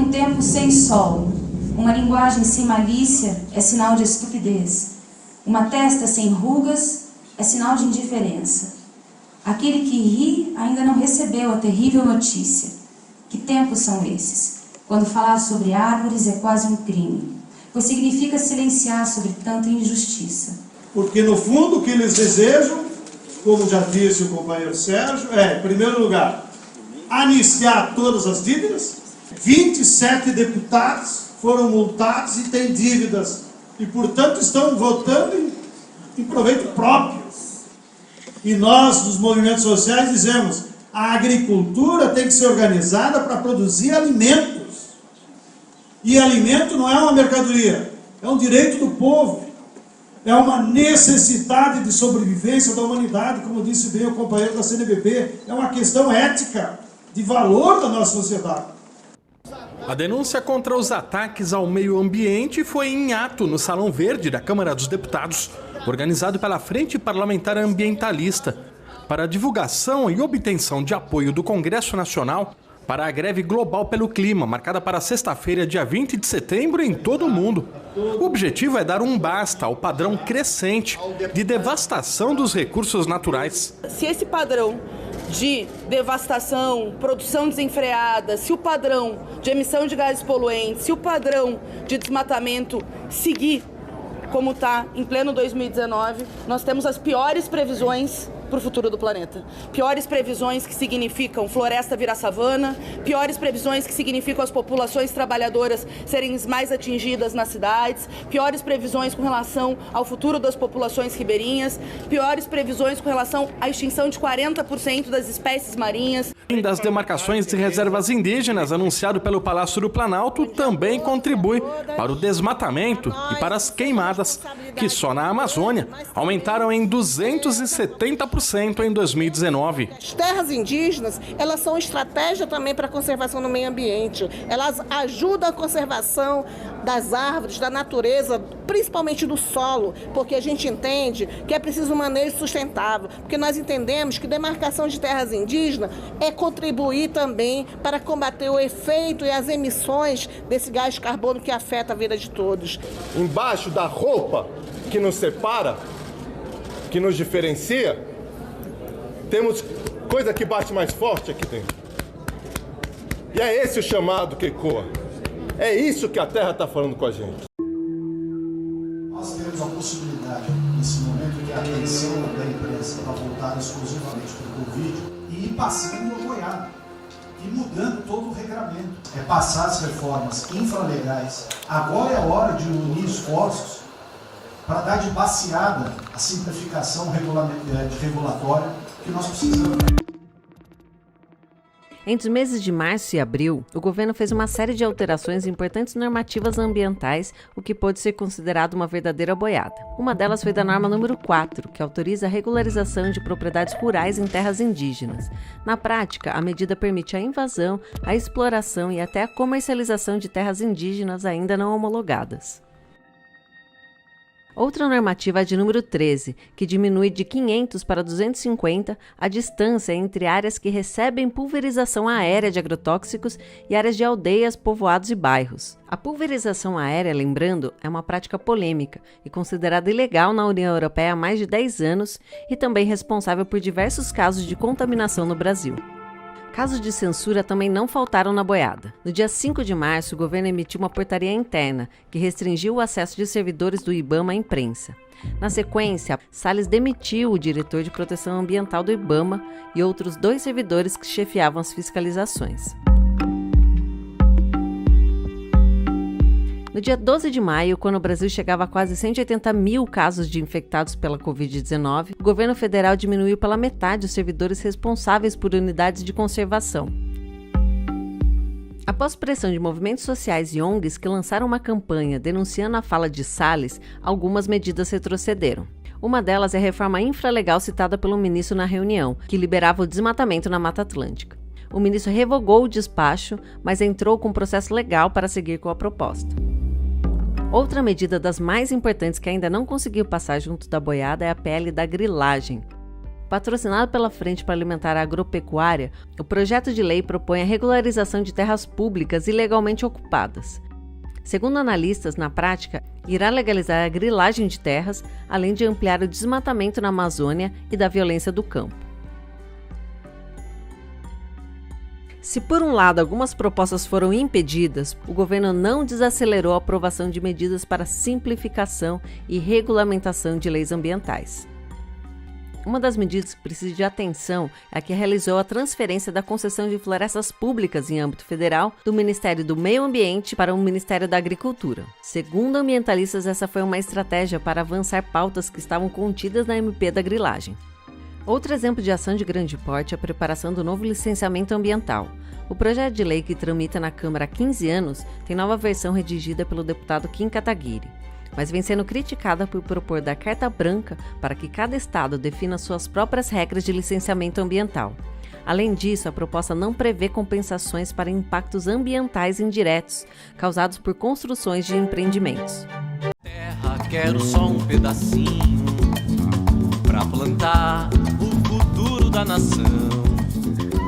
um tempo sem sol, uma linguagem sem malícia é sinal de estupidez. Uma testa sem rugas é sinal de indiferença. Aquele que ri ainda não recebeu a terrível notícia. Que tempos são esses? Quando falar sobre árvores é quase um crime, pois significa silenciar sobre tanta injustiça. Porque no fundo o que eles desejam, como já disse o companheiro Sérgio, é, em primeiro lugar, anistiar todas as dívidas. 27 deputados foram multados e têm dívidas, e portanto estão votando em proveito próprio. E nós, dos movimentos sociais, dizemos: a agricultura tem que ser organizada para produzir alimentos. E alimento não é uma mercadoria, é um direito do povo. É uma necessidade de sobrevivência da humanidade, como disse bem o companheiro da CNBB. É uma questão ética, de valor da nossa sociedade. A denúncia contra os ataques ao meio ambiente foi em ato no Salão Verde da Câmara dos Deputados, organizado pela Frente Parlamentar Ambientalista, para a divulgação e obtenção de apoio do Congresso Nacional para a greve global pelo clima, marcada para sexta-feira, dia 20 de setembro, em todo o mundo. O objetivo é dar um basta ao padrão crescente de devastação dos recursos naturais. Se esse padrão de devastação, produção desenfreada, se o padrão de emissão de gases poluentes, se o padrão de desmatamento seguir como está em pleno 2019, nós temos as piores previsões para o futuro do planeta. Piores previsões que significam floresta virar savana, piores previsões que significam as populações trabalhadoras serem mais atingidas nas cidades, piores previsões com relação ao futuro das populações ribeirinhas, piores previsões com relação à extinção de 40% das espécies marinhas. Fim das demarcações de reservas indígenas, anunciado pelo Palácio do Planalto, também contribui para o desmatamento e para as queimadas, que só na Amazônia aumentaram em 270% em 2019. As terras indígenas, elas são estratégia também para a conservação do meio ambiente. Elas ajudam a conservação das árvores, da natureza, principalmente do solo, porque a gente entende que é preciso um manejo sustentável, porque nós entendemos que demarcação de terras indígenas é contribuir também para combater o efeito e as emissões desse gás de carbono que afeta a vida de todos. Embaixo da roupa que nos separa, que nos diferencia, temos coisa que bate mais forte aqui dentro. E é esse o chamado que ecoa. É isso que a Terra está falando com a gente. Nós temos a possibilidade, nesse momento, que a atenção da imprensa está voltada exclusivamente para o Covid e ir passando a boiada e mudando todo o regramento. É passar as reformas infralegais. Agora é a hora de unir esforços para dar de baseada a simplificação regulatória que nós precisamos. Entre os meses de março e abril, o governo fez uma série de alterações em importantes normativas ambientais, o que pode ser considerado uma verdadeira boiada. Uma delas foi da norma número 4, que autoriza a regularização de propriedades rurais em terras indígenas. Na prática, a medida permite a invasão, a exploração e até a comercialização de terras indígenas ainda não homologadas. Outra normativa é a de número 13, que diminui de 500 para 250 a distância entre áreas que recebem pulverização aérea de agrotóxicos e áreas de aldeias, povoados e bairros. A pulverização aérea, lembrando, é uma prática polêmica e considerada ilegal na União Europeia há mais de 10 anos e também responsável por diversos casos de contaminação no Brasil. Casos de censura também não faltaram na boiada. No dia 5 de março, o governo emitiu uma portaria interna que restringiu o acesso de servidores do IBAMA à imprensa. Na sequência, Salles demitiu o diretor de proteção ambiental do IBAMA e outros 2 servidores que chefiavam as fiscalizações. No dia 12 de maio, quando o Brasil chegava a quase 180 mil casos de infectados pela Covid-19, o governo federal diminuiu pela metade os servidores responsáveis por unidades de conservação. Após pressão de movimentos sociais e ONGs que lançaram uma campanha denunciando a fala de Salles, algumas medidas retrocederam. Uma delas é a reforma infralegal citada pelo ministro na reunião, que liberava o desmatamento na Mata Atlântica. O ministro revogou o despacho, mas entrou com um processo legal para seguir com a proposta. Outra medida das mais importantes que ainda não conseguiu passar junto da boiada é a PL da grilagem. Patrocinado pela Frente Parlamentar Agropecuária, o projeto de lei propõe a regularização de terras públicas ilegalmente ocupadas. Segundo analistas, na prática, irá legalizar a grilagem de terras, além de ampliar o desmatamento na Amazônia e da violência do campo. Se por um lado algumas propostas foram impedidas, o governo não desacelerou a aprovação de medidas para simplificação e regulamentação de leis ambientais. Uma das medidas que precisa de atenção é a que realizou a transferência da concessão de florestas públicas em âmbito federal do Ministério do Meio Ambiente para o Ministério da Agricultura. Segundo ambientalistas, essa foi uma estratégia para avançar pautas que estavam contidas na MP da grilagem. Outro exemplo de ação de grande porte é a preparação do novo licenciamento ambiental. O projeto de lei que tramita na Câmara há 15 anos tem nova versão redigida pelo deputado Kim Kataguiri, mas vem sendo criticada por propor dar carta branca para que cada estado defina suas próprias regras de licenciamento ambiental. Além disso, a proposta não prevê compensações para impactos ambientais indiretos causados por construções de empreendimentos. Terra, quero só um pedacinho para plantar o futuro da nação.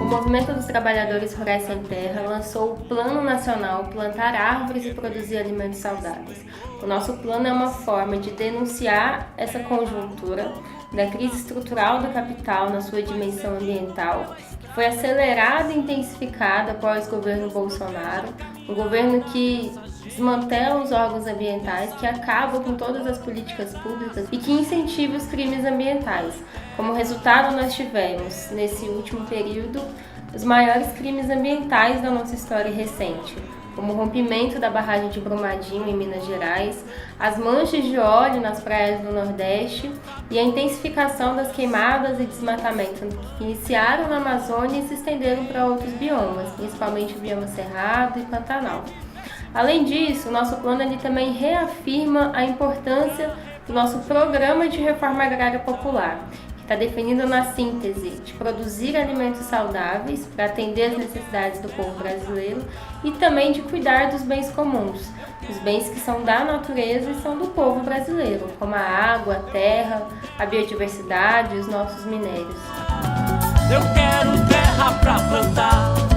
O Movimento dos Trabalhadores Rurais Sem Terra lançou o Plano Nacional Plantar Árvores e Produzir Alimentos Saudáveis. O nosso plano é uma forma de denunciar essa conjuntura da crise estrutural do capital na sua dimensão ambiental, que foi acelerada e intensificada após o governo Bolsonaro, um governo que desmantela os órgãos ambientais, que acaba com todas as políticas públicas e que incentiva os crimes ambientais. Como resultado, nós tivemos, nesse último período, os maiores crimes ambientais da nossa história recente, como o rompimento da barragem de Brumadinho, em Minas Gerais, as manchas de óleo nas praias do Nordeste e a intensificação das queimadas e desmatamento que iniciaram na Amazônia e se estenderam para outros biomas, principalmente o bioma Cerrado e Pantanal. Além disso, o nosso plano ele também reafirma a importância do nosso Programa de Reforma Agrária Popular, que está definindo na síntese de produzir alimentos saudáveis para atender as necessidades do povo brasileiro e também de cuidar dos bens comuns, os bens que são da natureza e são do povo brasileiro, como a água, a terra, a biodiversidade e os nossos minérios. Eu quero terra para plantar.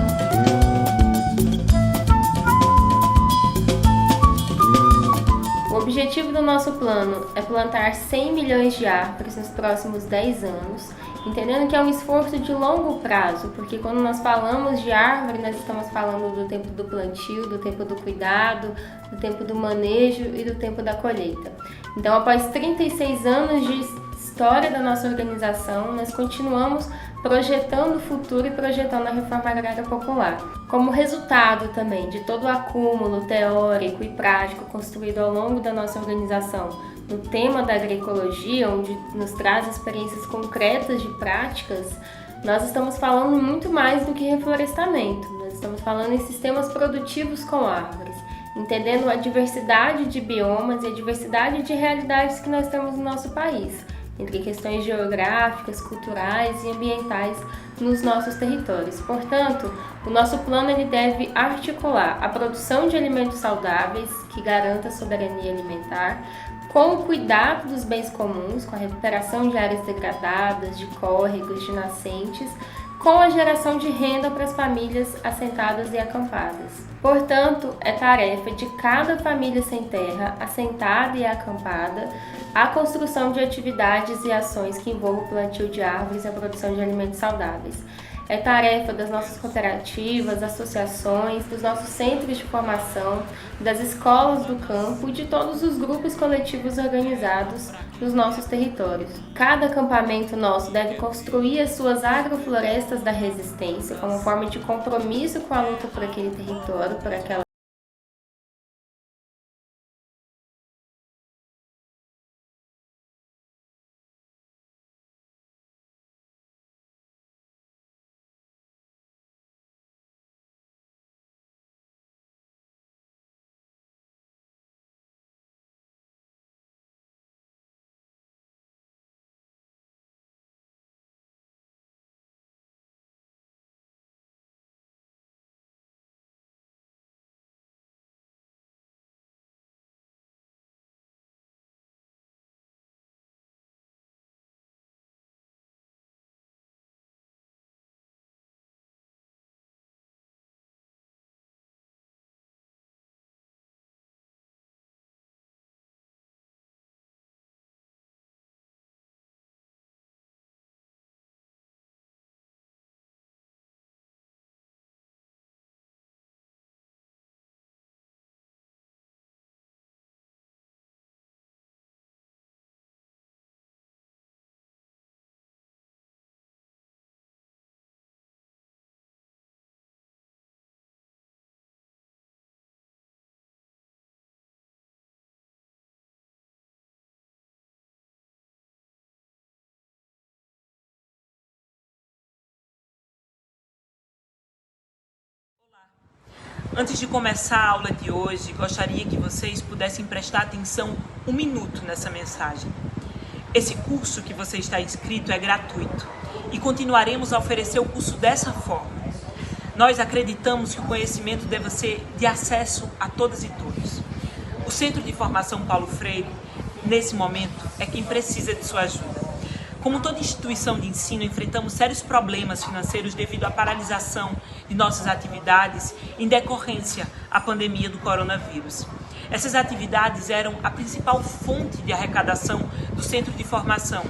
O objetivo do nosso plano é plantar 100 milhões de árvores nos próximos 10 anos, entendendo que é um esforço de longo prazo, porque quando nós falamos de árvore, nós estamos falando do tempo do plantio, do tempo do cuidado, do tempo do manejo e do tempo da colheita. Então, após 36 anos de história da nossa organização, nós continuamos projetando o futuro e projetando a reforma agrária popular. Como resultado também de todo o acúmulo teórico e prático construído ao longo da nossa organização no tema da agroecologia, onde nos traz experiências concretas de práticas, nós estamos falando muito mais do que reflorestamento. Nós estamos falando em sistemas produtivos com árvores, entendendo a diversidade de biomas e a diversidade de realidades que nós temos no nosso país, entre questões geográficas, culturais e ambientais nos nossos territórios. Portanto, o nosso plano ele deve articular a produção de alimentos saudáveis, que garanta a soberania alimentar, com o cuidado dos bens comuns, com a recuperação de áreas degradadas, de córregos, de nascentes, com a geração de renda para as famílias assentadas e acampadas. Portanto, é tarefa de cada família sem terra, assentada e acampada, a construção de atividades e ações que envolvam o plantio de árvores e a produção de alimentos saudáveis. É tarefa das nossas cooperativas, associações, dos nossos centros de formação, das escolas do campo e de todos os grupos coletivos organizados nos nossos territórios. Cada acampamento nosso deve construir as suas agroflorestas da resistência como forma de compromisso com a luta por aquele território, por aquela Antes de começar a aula de hoje, gostaria que vocês pudessem prestar atenção 1 minuto nessa mensagem. Esse curso que você está inscrito é gratuito e continuaremos a oferecer o curso dessa forma. Nós acreditamos que o conhecimento deve ser de acesso a todas e todos. O Centro de Formação Paulo Freire, nesse momento, é quem precisa de sua ajuda. Como toda instituição de ensino, enfrentamos sérios problemas financeiros devido à paralisação de nossas atividades em decorrência à pandemia do coronavírus. Essas atividades eram a principal fonte de arrecadação do Centro de Formação.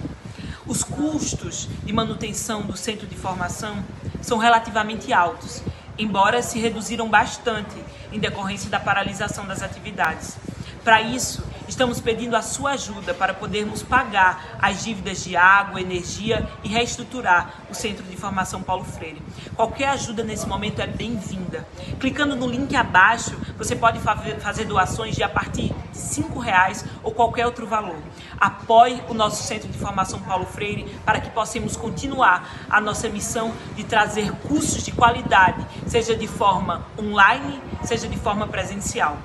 Os custos de manutenção do Centro de Formação são relativamente altos, embora se reduziram bastante em decorrência da paralisação das atividades. Para isso, estamos pedindo a sua ajuda para podermos pagar as dívidas de água, energia e reestruturar o Centro de Formação Paulo Freire. Qualquer ajuda nesse momento é bem-vinda. Clicando no link abaixo, você pode fazer doações de a partir de R$5 ou qualquer outro valor. Apoie o nosso Centro de Formação Paulo Freire para que possamos continuar a nossa missão de trazer cursos de qualidade, seja de forma online, seja de forma presencial.